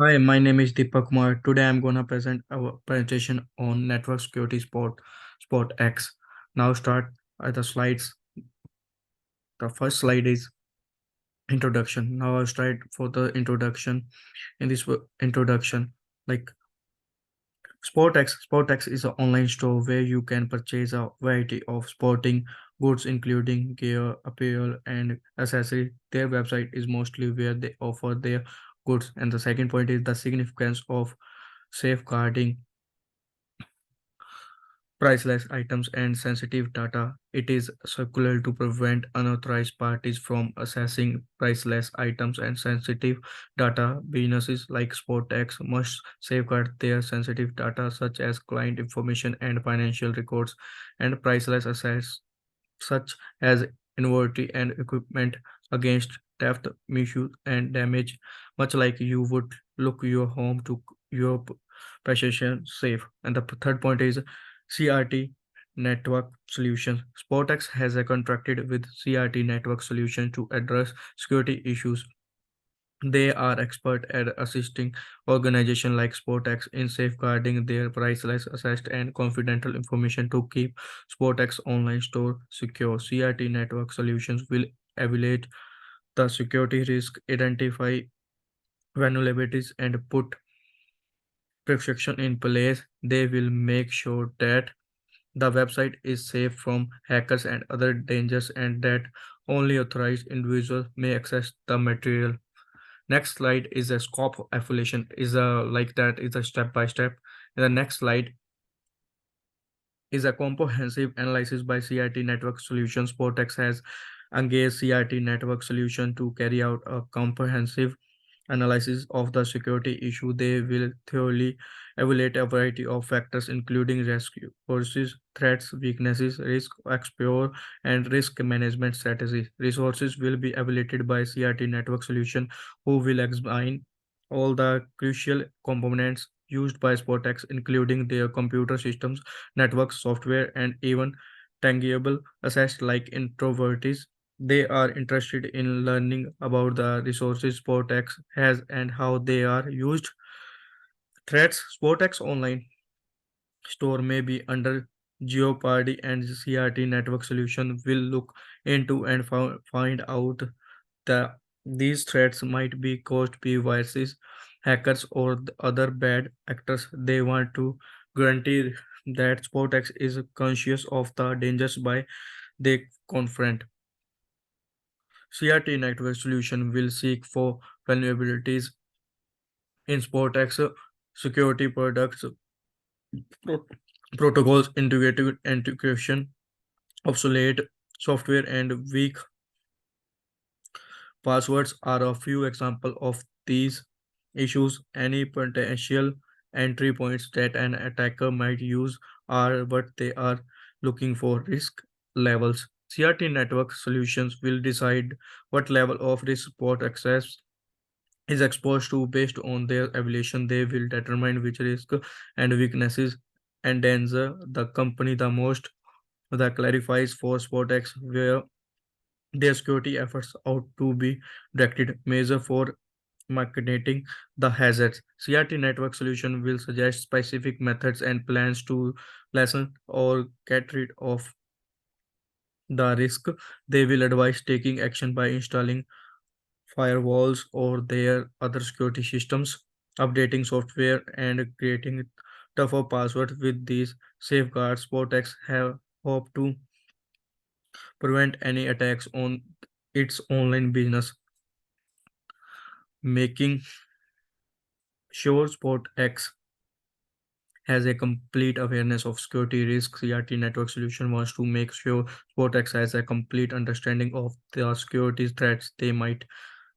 Hi, my name is Deepak. Today I'm gonna present our presentation on network security sport X. Now start the slides. The first slide is introduction. Now I'll start for the introduction. In this introduction, like SportX is an online store where you can purchase a variety of sporting goods, including gear, apparel, and accessories. Their website is mostly where they offer their goods. And the second point is the significance of safeguarding priceless items and sensitive data. It is circular to prevent unauthorized parties from accessing priceless items and sensitive data. Businesses like SportX must safeguard their sensitive data, such as client information and financial records, and priceless assets such as inventory and equipment against theft, misuse, and damage, much like you would look your home to your possession safe. And the third point is CRT network solutions. Sportex has a contracted with CRT network solution to address security issues. They are expert at assisting organizations like SportX in safeguarding their priceless assets and confidential information to keep SportX online store secure. CRT network solutions will evaluate the security risk, identify vulnerabilities, and put protection in place. They will make sure that the website is safe from hackers and other dangers and that only authorized individuals may access the material. Next slide is a scope evaluation. Is a like that is a step by step. And the next slide is a comprehensive analysis by CIT Network Solutions. Portex has engaged CIT Network Solution to carry out a comprehensive analysis of the security issue. They will thoroughly evaluate a variety of factors, including rescue forces, threats, weaknesses, risk explore, and risk management strategies. Resources will be evaluated by CRT Network Solution, who will examine all the crucial components used by Sportex, including their computer systems, networks, software, and even tangible assets like introverts. They are interested in learning about the resources Sportex has and how they are used. Threats Sportex online store may be under jeopardy, and CRT network solution will look into and find out that these threats might be caused by viruses, hackers, or the other bad actors. They want to guarantee that Sportex is conscious of the dangers by they confront. CRT network solution will seek for vulnerabilities in Sportex security products, pro- protocols, integrated integration, obsolete software, and weak passwords are a few examples of these issues. Any potential entry points that an attacker might use are what they are looking for risk levels. CRT network solutions will decide what level of risk support access is exposed to. Based on their evaluation. They will determine which risk and weaknesses endanger the company the most. That clarifies for SportX where their security efforts ought to be directed. Measure for marketing the hazards. CRT network solution will suggest specific methods and plans to lessen or get rid of the risk. They will advise taking action by installing firewalls or their other security systems, updating software, and creating tougher passwords. With these safeguards, Sportex have hope to prevent any attacks on its online business, making sure SportX has a complete awareness of security risks. CRT network solution wants to make sure SportX has a complete understanding of the security threats they might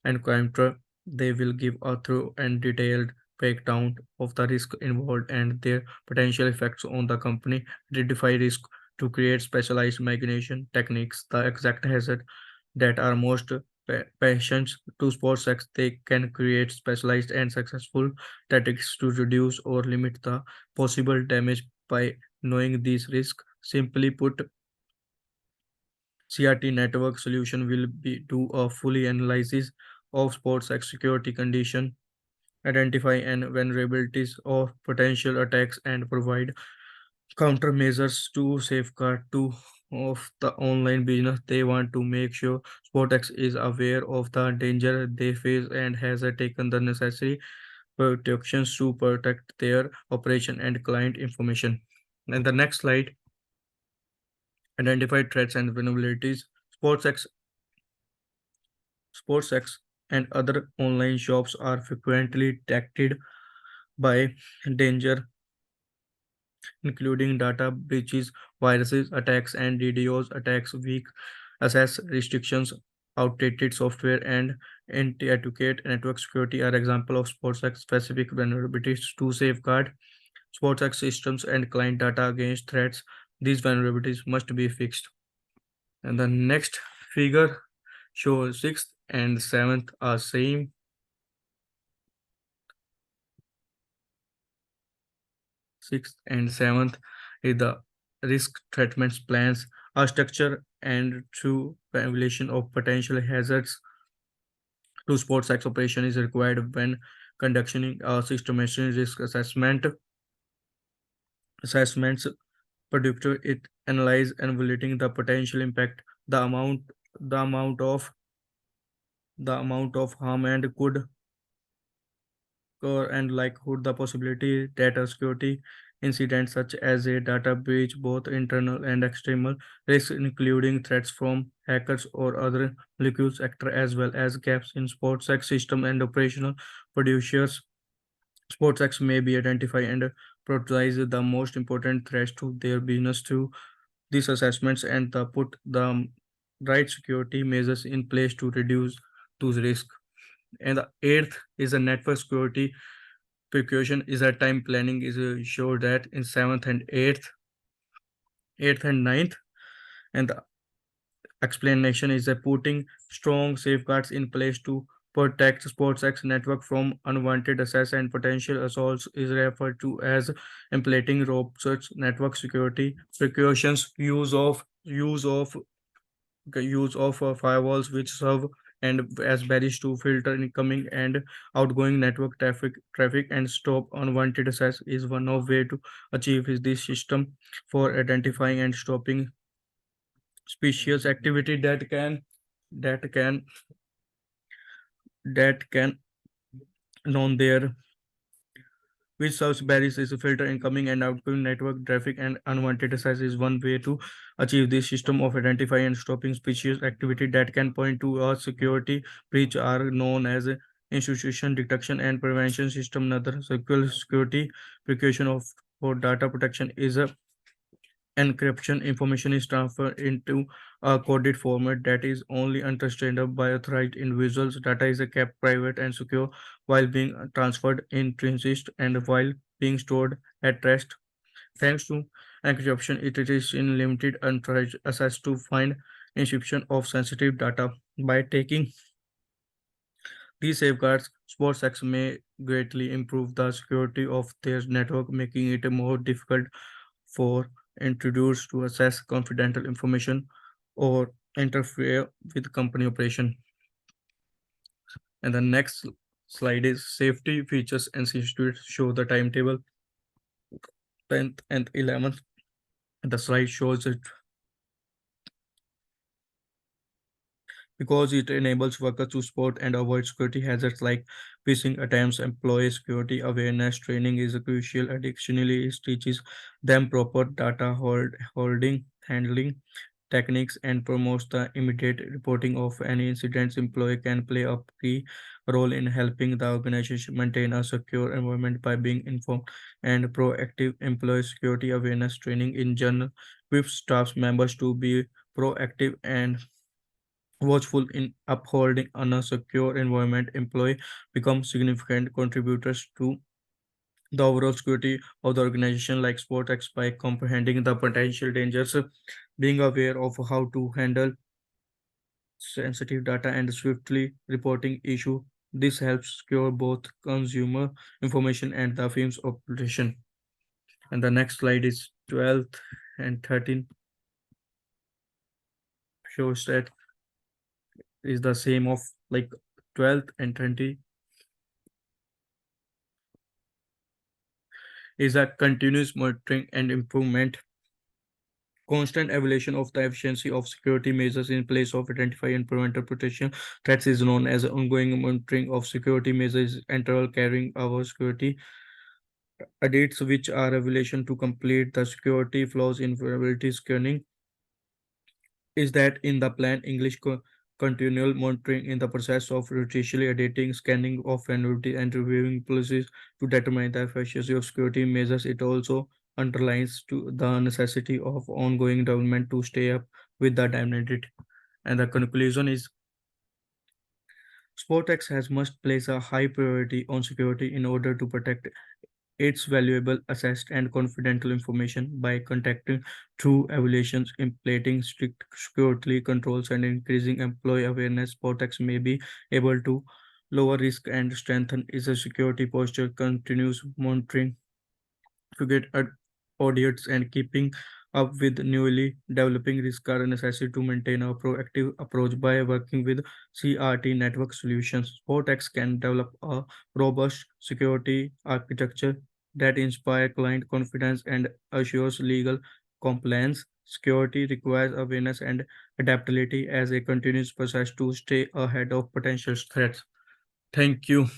encounter. They will give a thorough and detailed breakdown of the risk involved and their potential effects on the company. Identify risk to create specialized mitigation techniques. The exact hazard that are most patients to sports sex, they can create specialized and successful tactics to reduce or limit the possible damage by knowing these risks. Simply put, CRT network solution will be do a fully analysis of sports sex security condition identify and vulnerabilities of potential attacks and provide countermeasures to safeguard to of the online business. They want to make sure SportX is aware of the danger they face and has taken the necessary protections to protect their operation and client information. And the next slide, identify threats and vulnerabilities. SportsX, SportsX and other online shops are frequently detected by danger, including data breaches, viruses, attacks, and DDoS attacks. Weak access restrictions, outdated software, and anti-adequate network security are examples of SportsX specific vulnerabilities to safeguard SportsX systems and client data against threats. These vulnerabilities must be fixed. And the next figure shows sixth and seventh are same. Sixth and seventh is the risk treatment plans, a structure and true evaluation of potential hazards to sports X operation is required when conducting a systematic risk assessments predictor it analyze and evaluating the potential impact, the amount the amount of the amount of harm and could and likelihood the possibility data security incidents such as a data breach, both internal and external risks, including threats from hackers or other molecules actor, as well as gaps in SportsX system and operational producers. SportsX may be identify and prioritize the most important threats to their business through these assessments and put the right security measures in place to reduce those risks. And the eighth is a network security precaution is a time planning is sure that in seventh and eighth and ninth, and the explanation is a putting strong safeguards in place to protect SportsX network from unwanted access and potential assaults is referred to as implementing robust network security precautions, use of firewalls which serve and as barriers to filter incoming and outgoing network traffic and stop unwanted access is one of way to achieve is this system for identifying and stopping suspicious activity that can that can known there which serves barriers is to filter incoming and outgoing network traffic and unwanted access is one way to achieve this system of identifying and stopping suspicious activity that can point to a security breach are known as a institution detection and prevention system. Another security precaution of for data protection is a encryption. Information is transferred into a coded format that is only understandable by authorized individuals. Data is kept private and secure while being transferred in transit and while being stored at rest. Thanks to encryption, it is in limited unauthorized access to find encryption of sensitive data. By taking these safeguards, SportsX may greatly improve the security of their network, making it more difficult for intruders to access confidential information or interfere with company operation. And the next slide is safety features and security show the timetable 10th and 11th. The slide shows it because it enables workers to spot and avoid security hazards like phishing attempts. Employee security awareness training is crucial. Additionally, it teaches them proper data holding handling techniques and promotes the immediate reporting of any incidents. Employee can play a key role in helping the organization maintain a secure environment by being informed and proactive. Employee security awareness training in general equips staff members to be proactive and watchful in upholding a secure environment. Employee become significant contributors to the overall security of the organization like SportX by comprehending the potential dangers, being aware of how to handle sensitive data and swiftly reporting issue. This helps secure both consumer information and the firm's operation. And the next slide is 12th and 13 shows that is the same of like 12th and 20 is a continuous monitoring and improvement. Constant evaluation of the efficiency of security measures in place of identify and prevent protection threats is known as ongoing monitoring of security measures interval carrying our security audits, which are evaluation to complete the security flaws in vulnerability scanning. Is that in the plan English continual monitoring in the process of rotationally editing, scanning of vulnerability and reviewing policies to determine the efficacy of security measures. It also underlines to the necessity of ongoing development to stay up with the dynamic. And the conclusion is Sportex has must place a high priority on security in order to protect its valuable, assessed, and confidential information by contacting through evaluations, implementing strict security controls, and increasing employee awareness. Sportex may be able to lower risk and strengthen its security posture, continuous monitoring to get audits and keeping up with newly developing risks are necessary to maintain a proactive approach by working with CRT network solutions. Sportex can develop a robust security architecture that inspire client confidence and assures legal compliance. Security requires awareness and adaptability as a continuous process to stay ahead of potential threats. Thank you.